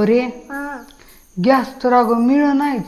परे गॅस तर अगं मिळ नाहीच.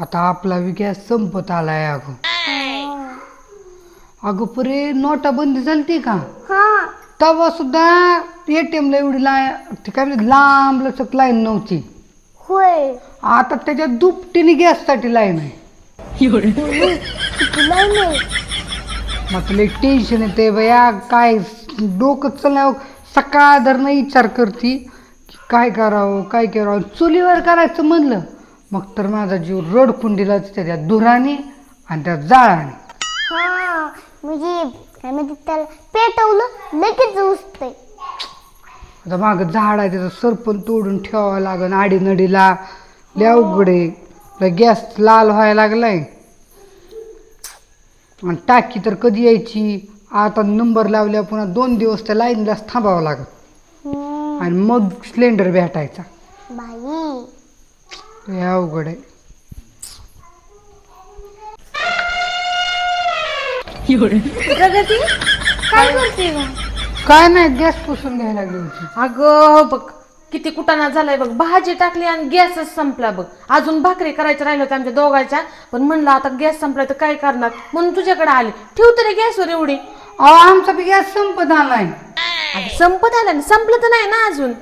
आता आपला बी गॅस संपत आलाय अगं. अगं परे नोटाबंदी झालती का तेव्हा सुद्धा ATM ला एवढी काय म्हणते लांब लचक लाईन नव्हती. होय. आता त्याच्या दुपटीने गॅससाठी लाईन आहे. मग तुला टेन्शन येते बया, काय डोकं चाललं. सकाळ धरणं विचार करती की काय करावं काय करावं. चुलीवर करायचं म्हणलं मग तर माझा जीव रडकुंडीला त्या धुराने आणि त्या जाळाने. म्हणजे काय म्हणते त्याला, पेटवलं लगेच उचतंय. आता मागं झाड आहे त्याचं सरपण तोडून ठेवावं लागेल आडीनडीला. लय अवघड आहे. गॅस लाल व्हायला लागलाय आणि टाकी तर कधी यायची. आता नंबर लावल्या पुन्हा 2 दिवस त्या लाईनलाच थांबावं लागत आणि मग सिलेंडर भेटायचा. बाई लय अवघड आहे. प्रगती काय करते? काय नाही गॅस पुसून घ्यायला लागली होती. अगं बघ किती कुटाणा झालाय बघ. भाजी टाकली आणि गॅसच संपला बघ. अजून भाकरी करायचं राहिलं होतं आमच्या दोघांच्या, पण म्हणलं आता गॅस संपलाय तर काय करणार म्हणून तुझ्याकडे आले. ठेव तरी गॅसवर एवढी. आमचा बी गॅस संपत आलाय. अगं संपत आला ना, संपलं तर नाही ना अजून.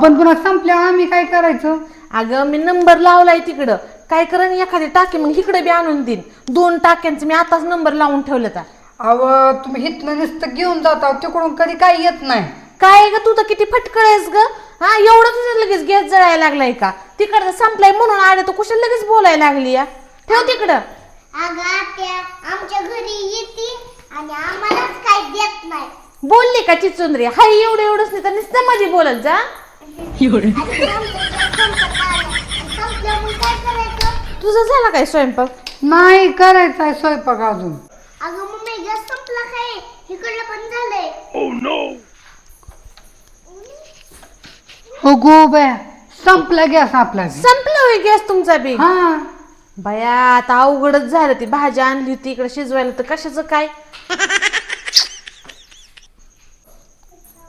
पण पुन्हा संपल्यावर आम्ही काय करायचं? अगं मी नंबर लावलाय तिकडं. काय करेन एखादी टाकी मग इकडे बी आणून देईन. 2 टाक्यांचं मी आताच नंबर लावून ठेवलं तर. तुम्ही इथनं नुसतं घेऊन जाता तिकडून कधी काही येत नाही. काय ग तू तर किती फटकळ आहेस ग. हा एवढं तुझं लगेच गॅस जळायला लागलाय का? तिकडं संपलाय म्हणून आले तर कुशाला लगेच बोलायला लागली या. ठेव तिकडं. अगं आत्या आमच्या घरी येते आणि आम्हालाच काय देत नाही. बोलली का चिचुंद्री? हाय एवढं एवढंच नाही तर नुसतं मध्ये बोलत जा. तुझा झाला काय स्वयंपाक? नाही करायचा आहे स्वयंपाक अजून. अगं मम्मी गॅस संपला काय? इकडलं पण झालंय. हो गो बया संपला गॅस आपला. संपला होय गॅस तुमचा बी? हा बया आता अवघडच झालं. ती भाजी आणली होती इकडे शिजवायला तर कशाचं काय.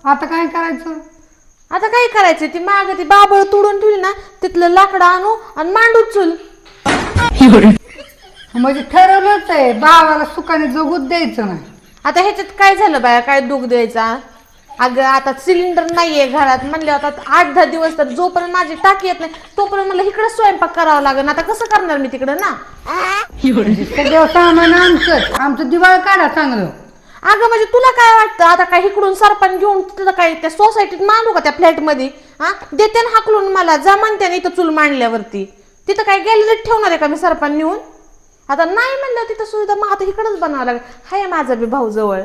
आता काय करायचं? आता काय करायचं? ती माग ती बाबळ तोडून ठेवली ना, तिथलं लाकडं आणू आणि मांडू चूल. म्हणजे ठरवलंच आहे भावाला सुखाने जगूच द्यायचं नाही. आता ह्याच्यात काय झालं बाया, काय दुःख द्यायचा? अगं आता सिलेंडर नाहीये घरात म्हणले आता 8-10 दिवस तर जोपर्यंत माझी टाकी येत नाही तोपर्यंत मला इकडे स्वयंपाक करावा लागेल. आता कसं करणार मी तिकडं ना? सगळं सामान आमचं दिवाळ काढा चांगलं. अगं म्हणजे तुला काय वाटतं आता काय इकडून सरपण घेऊन तिथं काय त्या सोसायटीत मांडू का त्या फ्लॅट मध्ये? हा देते ना हाकलून मला, जा म्हणते ना इथं चूल मांडल्यावरती. तिथं काय गॅलरीत ठेवणार आहे का मी सरपण नेऊन? आता नाही म्हणलं तिथं सुविधा मग आता इकडंच बनावं लागेल. हाय माझा बी भाऊ जवळ.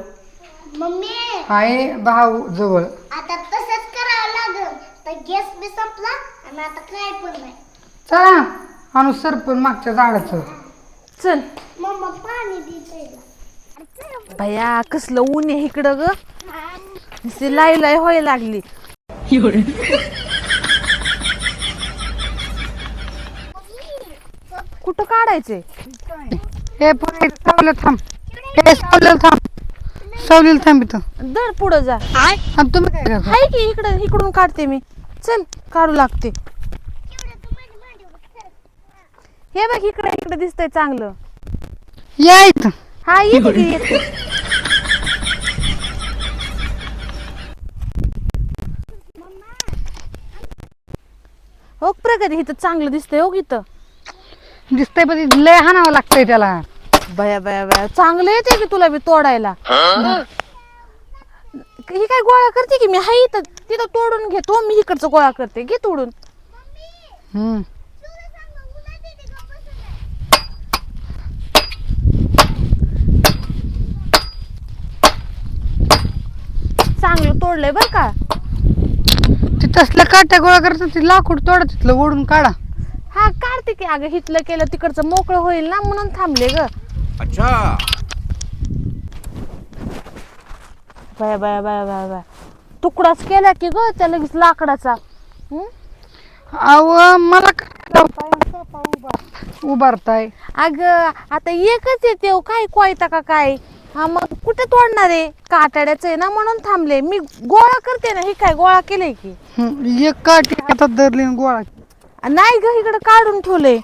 मम्मी आहे भाऊ जवळ. आता तसंच करावं लागेल. तर गॅस बी संपला आणि आता काय पण नाही. चला आणू सरपण मागच्या झाडाचं. चल मम्मा पाणी दे. भया कसलं ऊन आहे इकडं ग. नुसती लाई लाई व्हायला लागली. कुठं काढायचे? हे पुढे सावलीत थांब. हे सावलीत थांब. सावलीत थांब इथं. दर पुढं जा. तुम्ही काय करता? हाय की इकडून काढते मी. चल काढू लागते. हे बघ इकडे दिसतंय चांगलं. या इथं. हा येते. हो प्रगती इथं चांगलं दिसतंय. हो इथं दिसतंय पण लय हाणावं लागतंय त्याला. बया बया बया चांगलं येते की तुला बी तोडायला. ही काय गोळा करते की मी हाय इथं तिथं तोडून घेतो. मी इकडचं गोळा करते. घे तोडून. चांगलं तोडलंय बर का. ते तसलं काट्या गोळा करतात ते लाकूड तोडा तिथलं ओढून काढा. हा काढते की. अगं हिथलं केलं तिकडचं मोकळं होईल ना म्हणून थांबले ग. अच्छा bye bye bye bye bye तुकडाच केला की ग त्या लगेच लाकडाचा. अहो मला उभारताय. अगं आता एकच येते काय कोयता का काय. हा मग कुठे तोडणार आहे? काटाड्याचं आहे ना म्हणून थांबले. मी गोळा करते ना. हे काय गोळा केलंय की? एक काठी हातात धरली आणि गोळा. नाही ग, इकडे काढून ठेवले.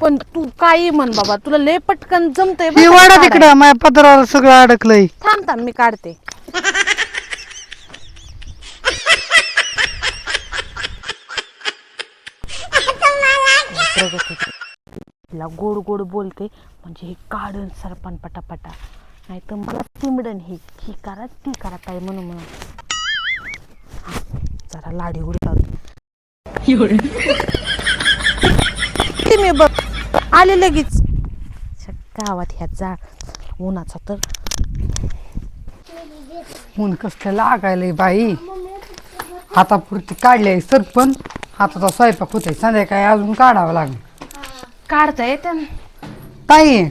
पण तू काही म्हण बाबा, तुला लय पटकन जमतंय बरं हे का वाडा काढायला. तिकडं माझ्या पत्रावर सगळं अडकलंय. थांब थांब मी काढते. तिला गोड गोड बोलते म्हणजे हे काढून सरपण पटापटा, नाही तर मला चिमडन ही करा ती करा काय म्हणून म्हणून. हा, जरा लाडी उडी लावते. मी बघ आले लगेच. गावात ह्या जाळ उन्हाचा तर ऊन कसलं लागायलंय बाई. हातापुरती काढले सरपण. हाताचा स्वयंपाक होतोय, संध्याकाळी अजून काढावं लागेल. काढता येते ना. ताई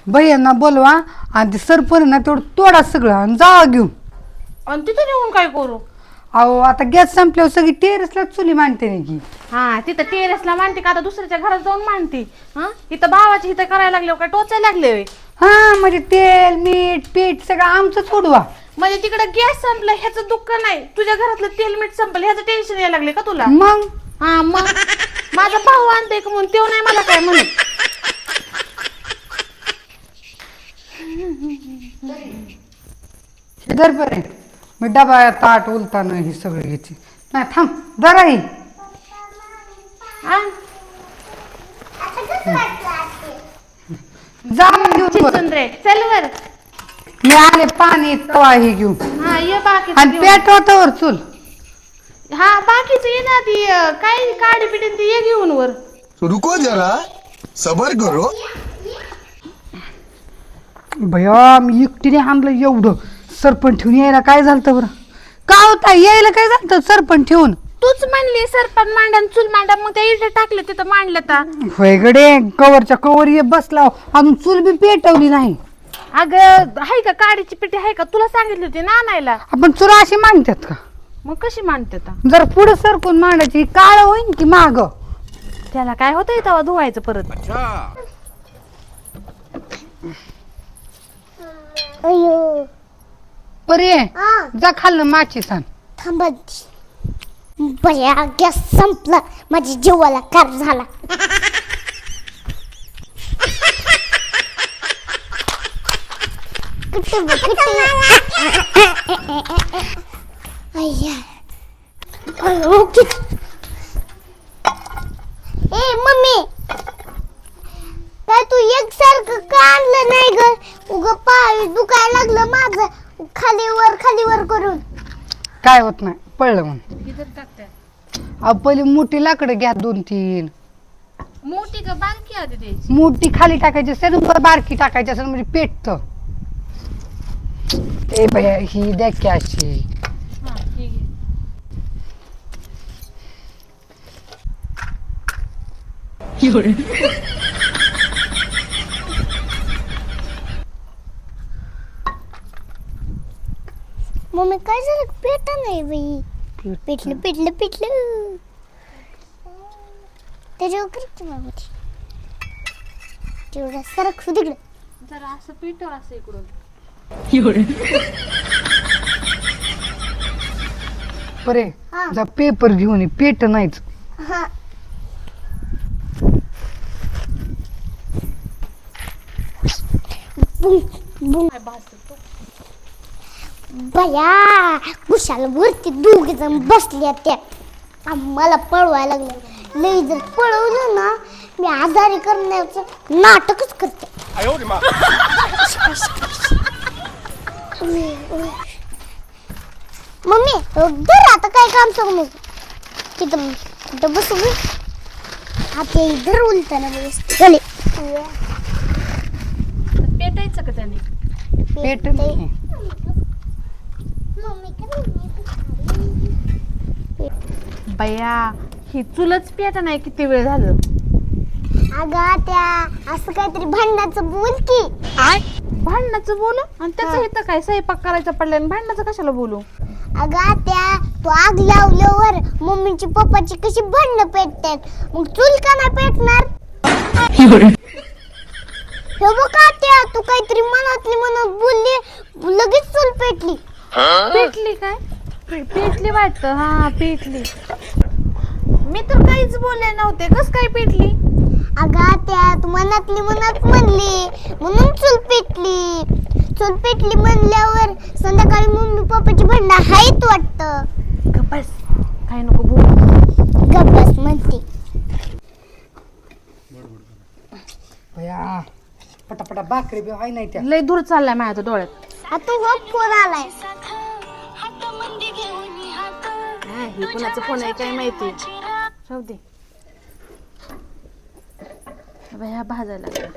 भैयांना बोलवा आणि ते सरपण ना तेवढं तोडा सगळं आणि जावा घेऊन. आणि तिथे नेऊन काय करू? अहो आता गॅस संपल्यावर सगळी टेरेसला चुली मांडते नाही की. हा तिथं टेरेसला मांडते का आता दुसऱ्याच्या घरात जाऊन मांडते? हा इथं भावाची इथं करायला लागले काय टोचायला लागले होय? हा म्हणजे तेल मीठ पीठ सगळं आमचं सोडवा. म्हणजे तिकडे गॅस संपलं ह्याचं दुःख नाही, तुझ्या घरातलं तेल मीठ संपलं ह्याचं टेन्शन यायला लागले का तुला? मग हा मग माझा भाऊ आणते का म्हणून तेव्हा नाही मला काय म्हणत. दर बरे मी डबा ताट उलताना ही सगळं घ्यायची. नाही थांब जरा ही हा? जा घेऊन वर. चिचून रे चल वर. मी आले पाणी तवा ही घेऊन हा ये बाकी आणि पेटवतावर चूल. हा बाकीच ये ना ती काय काडी पिटीन ती ये घेऊन वर. रुको जरा सबर करो. भया मी एकटीने आणलं एवढं सरपण ठेवून यायला काय झालं बरं? का होता यायला काय झालं सरपण ठेवून? तूच म्हणली सरपण मांडा चूल मांडा, मग त्या इथे टाकले तिथं मांडलं ता. होय गडे कवरच्या कवर ये बसला अजून चूल बी पेटवली नाही. अगं आहे का काडीची पिठी आहे का? तुला सांगितली होती ना आणायला. आपण चुरा अशी मांडतात का? मग कशी मांडते ता? जर पुढे सरकून मांडायची काळ होईन की माग. त्याला काय होतंय तेव्हा धुवायचं परत. अयो परे हा जा खाल्लं माची सांग. थांबा. बया गॅस संपला, माझ्या जीवाला कार झाला. ए मम्मी काय तू एकसारखं का आणलं नाही ग? उग पाय दुखायला लागलं माझं खाली वर करून. काय होत नाही पडलं म्हणून. पहिली मोठी लाकडं घ्या 2-3. मोठी का बारकी आधी द्यायची? मोठी खाली टाकायची असेल वर बारकी टाकायची असेल म्हणजे पेटत. ए भैया ही द्या की अशी. हा ठीक आहे. मम्मी काय झालं? पेटा नाही बाई. पेटलं त्याच्यावर करते मम्मी. तेवढा सरक तिकडे. जरा असं पिठव असं इकडून. परे हा. जा पेपर घेऊन ये पेट नाहीच. हा बया कुशाल वरती 2 जण बसल्या त्या. मला पळवायला लागलं. लई जर पळवलं ना मी आजारी करण्याचं नाटकच करते. मम्मी धर आता काय काम सांगू तिथं कुठं बसू मी. आता इधर उलताना चले. पेटायचं का त्याने? पेट नाही. बया ही चुलच पेटा नाही किती वेळ झालं. अगं त्या असं काहीतरी भांडणाचं बोल की. भांडणाचं बोलू आणि त्याचं इथं काय स्वयंपाक करायचं पडलं आणि भांडणाचं कशाला बोलू? अगं त्या तू आग लावल्यावर मम्मीची पप्पाची कशी भांडणं पेटतात, मग चूल का नाही पेटणार? हे बघा त्या त्या तू काहीतरी मनातली मनात बोलली लगेच चूल पेटली. पेटली काय? पेटली वाटतं. हा पेटली. मी तर काहीच बोलले नव्हते. कस काय पेटली? अगं त्या तू मनातली मनात म्हणली म्हणून चूल पेटली. चूल पेटली म्हणल्यावर संध्याकाळी मम्मी पप्पाची भांडणं आहेत वाटतं. बस काय नको बोल. गप्पच म्हणते. भया पटापटा भाकरी बी हाय नाही त्या. लय दूर चाललाय माझ्या डोळ्यात. आता हो फोन आलाय. हे कोणाचा फोन आहे काय माहिती. जाऊ दे. भया भाजायला लागला.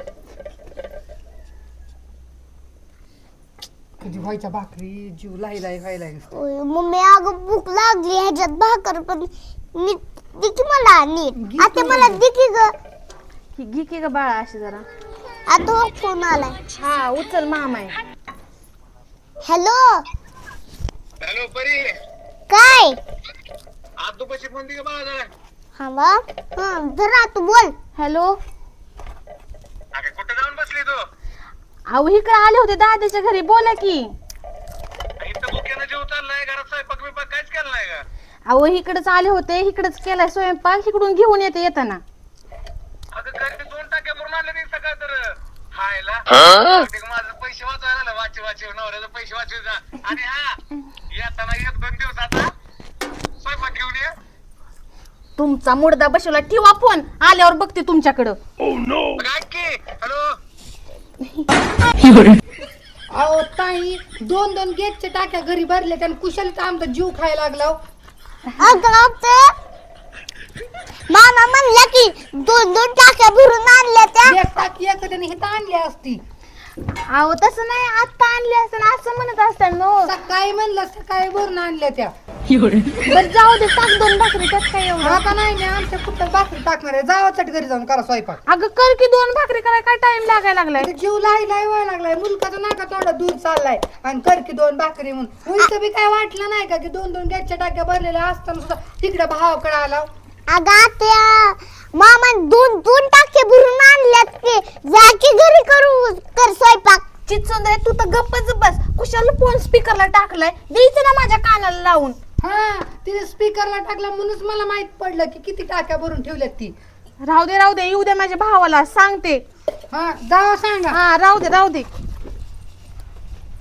कधी व्हायच्या भाकरी जीव लाही व्हायला. ओय, मम्मी अगं भूक लागली ह्याच्यात भाकर पण नीट दिकी मला नीट. आता मला दिकी ग. ही घे की ग बाळा अशी जरा. आता हो फोन आलाय. हा उचल मामा आहे. हॅलो हॅलो परी काय आतू पशी फोन दे बाळा जरा. हा बा हा जरा तू बोल. हॅलो. अगं कुठे जाऊन बसली तू? अहो इकडे आले होते दादाच्या घरी. बोला की. इथं भुक्यानं जेव चाललाय घरात स्वयंपाक बिपाक काहीच केलं नाही का? अहो इकडेच आले होते. इकडेच केलाय स्वयंपाक. इकडून घेऊन येताना. अगं घरी 2 टाक्या भरून आणले नाही सकाळ तर खायला. माझं पैसे वाचवायला झालं. वाचीव नवऱ्याचं पैसे वाचवायचा. आणि हा येताना 1-2 दिवसाचा स्वयंपाक घेऊन ये. तुमचा मुडदा बसवला. ठेवा फोन. आल्यावर बघते तुमच्याकडं. काय की हॅलो अहो ताई 2-2 गेटच्या टाक्या घरी भरले त्यानं कुशाल तर आमचा जीव खायला लागला. अगं मामा म्हणला की 2-2 टाक्या भरून आणल्या त्या. एक टाकी एखाद्याने हे आणली असती. अहो तसं नाही. आत्ता आणले असताना असं म्हणत असताना नो. सकाळी म्हणलं सकाळी भरून आणल्या त्या. बरं जाऊ दे. टाक 2 भाकरी. त्यात काय एवढं. आता नाही मी आमच्या कुठं भाकरी टाकणार आहे. जावा चट घरी जाऊन करा स्वयंपाक. अगं कर की 2 भाकरी करायला काय टाइम लागायला लागलाय. इथे जीव लाही व्हायला लागलाय. मुलकाचा नाका तोंडा दूध चाललाय आणि कर की 2 भाकरी म्हणून. उलट बी काय वाटलं नाही का की 2-2 गॅसच्या टाक्या भरलेल्या असताना सुद्धा तिकडे भावाकडे आला. अगं त्या मामा 2-2 टाके भरून आणल्यात की जा की घरी कर स्वयंपाक. चिचुंद्रे तू तर गप्पच बस. कुशाला फोन स्पीकरला टाकलाय. द्यायचं ना माझ्या कानाला लावून. हा तिने स्पीकरला टाकला म्हणूनच मला माहित पडलं की किती टाक्या भरून ठेवल्यात ती. राहू दे. येऊ दे माझ्या भावाला सांगते. हा जावा सांगा. हा राहू दे.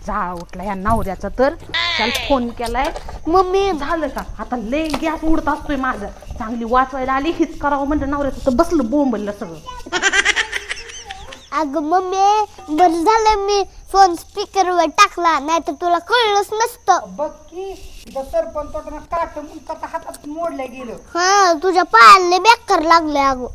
जा उठला या नवऱ्याचा तर. त्याला फोन केलाय. मम्मी झालं का आता लय गॅस उडत असतोय माझं. चांगली वाचवायला आली. हीच करावं म्हणलं नवऱ्याचं तर बसलं बोंबललं सगळं. अगं मम्मी बरं झालं मी फोन स्पीकरवर टाकला नाही तर तुला कळलंच नसतं. बघ की सरपंच काट मुलकाचा हातात मोडलं गेलं. हा तुझ्या पायाला बेकार लागले अगं.